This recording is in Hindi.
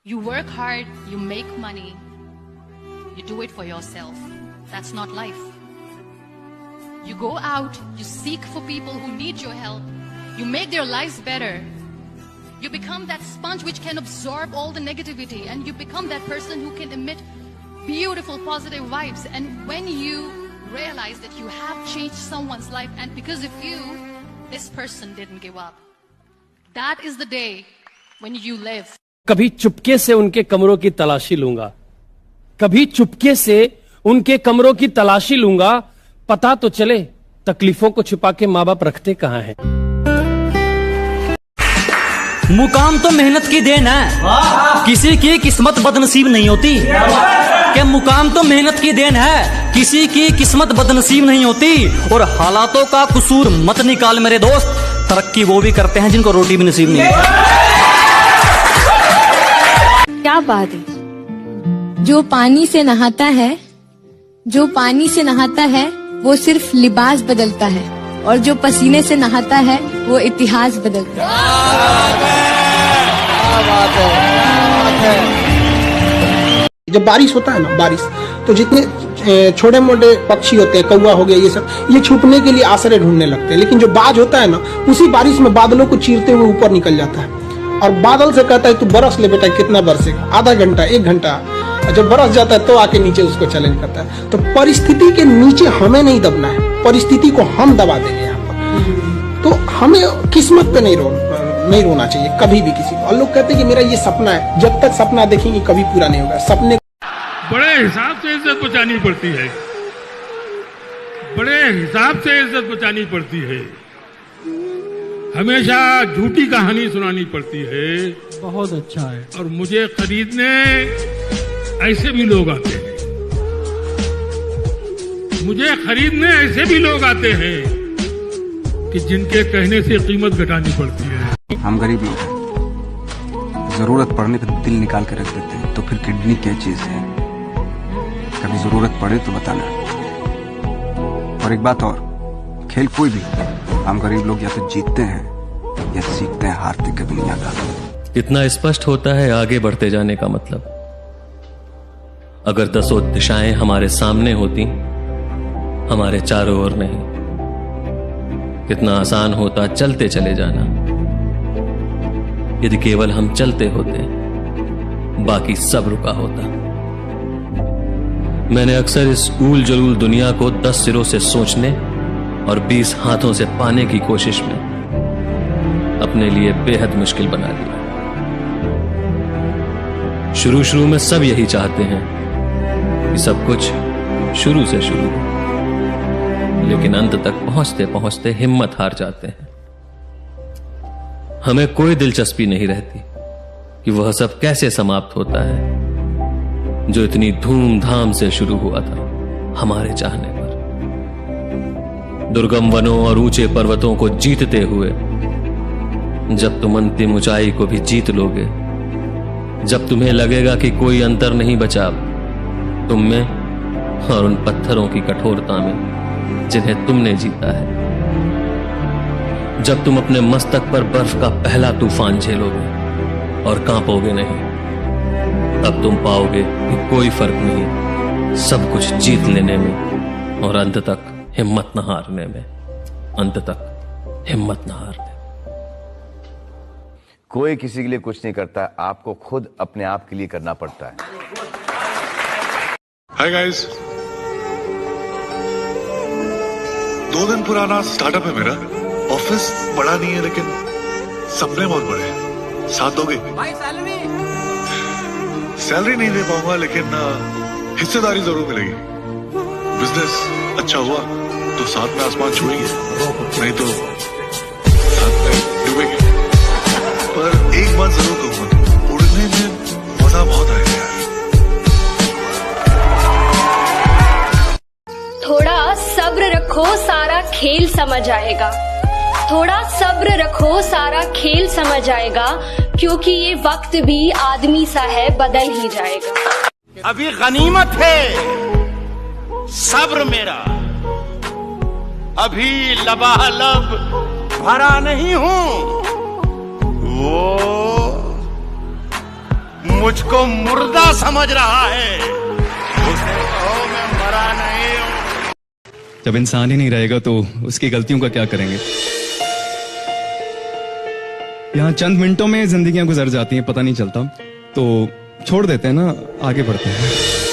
You work hard, you make money, you do it for yourself. That's not life. You go out, you seek for people who need your help, you make their lives better. You become that sponge which can absorb all the negativity, and you become that person who can emit beautiful positive vibes. And when you realize that you have changed someone's life, and because of you, this person didn't give up, that is the day when you live. कभी चुपके से उनके कमरों की तलाशी लूंगा, कभी चुपके से उनके कमरों की तलाशी लूंगा, पता तो चले तकलीफों को छुपा के माँ बाप रखते कहाँ हैं। मुकाम तो मेहनत की देन है, किसी की किस्मत बदनसीब नहीं होती। क्या मुकाम तो मेहनत की देन है, किसी की किस्मत बदनसीब नहीं होती। और हालातों का कसूर मत निकाल मेरे दोस्त, तरक्की वो भी करते हैं जिनको रोटी भी नसीब नहीं होती। क्या बात है। जो पानी से नहाता है, जो पानी से नहाता है वो सिर्फ लिबास बदलता है, और जो पसीने से नहाता है वो इतिहास बदलता है। जब बारिश होता है ना, बारिश तो जितने छोटे मोटे पक्षी होते हैं, कौवा हो गया, ये सब, ये छुपने के लिए आश्रय ढूंढने लगते हैं। लेकिन जो बाज होता है ना, उसी बारिश में बादलों को चीरते हुए ऊपर निकल जाता है और बादल से कहता है तू बरस ले बेटा, कितना बरसेगा, आधा घंटा, 1 घंटा। जब बरस जाता है तो आके नीचे उसको चैलेंज करता है। तो परिस्थिति के नीचे हमें नहीं दबना है, परिस्थिति को हम दबा देंगे यहाँ पर। तो हमें किस्मत पे नहीं रोना चाहिए कभी भी किसी को। और लोग कहते हैं कि मेरा ये सपना है, जब तक सपना देखेंगे कभी पूरा नहीं होगा। सपने बड़े हिसाब से इज्जत बचानी पड़ती है, बड़े हिसाब से इज्जत बचानी पड़ती है। हमेशा झूठी कहानी सुनानी पड़ती है। बहुत अच्छा है। और मुझे खरीदने ऐसे भी लोग आते हैं, मुझे खरीदने ऐसे भी लोग आते हैं कि जिनके कहने से कीमत घटानी पड़ती है। हम गरीब लोग हैं, जरूरत पड़ने पर दिल निकाल के रख देते हैं, तो फिर किडनी क्या चीज है? कभी जरूरत पड़े तो बताना। और एक बात और, खेल कोई भी, हम गरीब लोग या तो जीतते हैं या सीखते हैं, हारते कभी नहीं आता। इतना स्पष्ट होता है आगे बढ़ते जाने का मतलब। अगर 10 दिशाएं हमारे सामने होती, हमारे चारों ओर नहीं, कितना आसान होता चलते चले जाना। यदि केवल हम चलते होते, बाकी सब रुका होता। मैंने अक्सर इस ऊल जलूल दुनिया को 10 सिरों से सोचने और 20 हाथों से पाने की कोशिश में अपने लिए बेहद मुश्किल बना लिया। शुरू में सब यही चाहते हैं कि सब कुछ शुरू से शुरू हो, लेकिन अंत तक पहुंचते पहुंचते हिम्मत हार जाते हैं। हमें कोई दिलचस्पी नहीं रहती कि वह सब कैसे समाप्त होता है जो इतनी धूमधाम से शुरू हुआ था हमारे चाहने पर। दुर्गम वनों और ऊंचे पर्वतों को जीतते हुए जब तुम अंतिम ऊंचाई को भी जीत लोगे, जब तुम्हें लगेगा कि कोई अंतर नहीं बचा तुम में और उन पत्थरों की कठोरता में जिन्हें तुमने जीता है, जब तुम अपने मस्तक पर बर्फ का पहला तूफान झेलोगे और कांपोगे नहीं, तब तुम पाओगे कि कोई फर्क नहीं सब कुछ जीत लेने में और अंत तक हिम्मत न हारने में, अंत तक हिम्मत न हारने। कोई किसी के लिए कुछ नहीं करता, आपको खुद अपने आप के लिए करना पड़ता है। हाय गाइस, 2 दिन पुराना स्टार्टअप है मेरा। ऑफिस बड़ा नहीं है लेकिन सपने बहुत बड़े हैं। साथ दोगे? सैलरी नहीं दे पाऊंगा लेकिन हिस्सेदारी जरूर मिलेगी। बिजनेस अच्छा हुआ तो साथ में आसमान छुएंगे, नहीं तो साथ में डूबेंगे। पर एक बात जरूर कहूंगा, उड़ने में मजा बहुत आएगा यार। थोड़ा सब्र रखो, सारा खेल समझ आएगा। थोड़ा सब्र रखो, सारा खेल समझ आएगा, क्योंकि ये वक्त भी आदमी सा है, बदल ही जाएगा। अभी गनीमत है सब्र मेरा, अभी लबालब भरा नहीं हूँ। वो मुझको मुर्दा समझ रहा है उसे कहो मैं मरा नहीं हूं। जब इंसान ही नहीं रहेगा तो उसकी गलतियों का क्या करेंगे। यहाँ चंद मिनटों में जिंदगियां गुजर जाती हैं, पता नहीं चलता, तो छोड़ देते हैं ना, आगे बढ़ते हैं।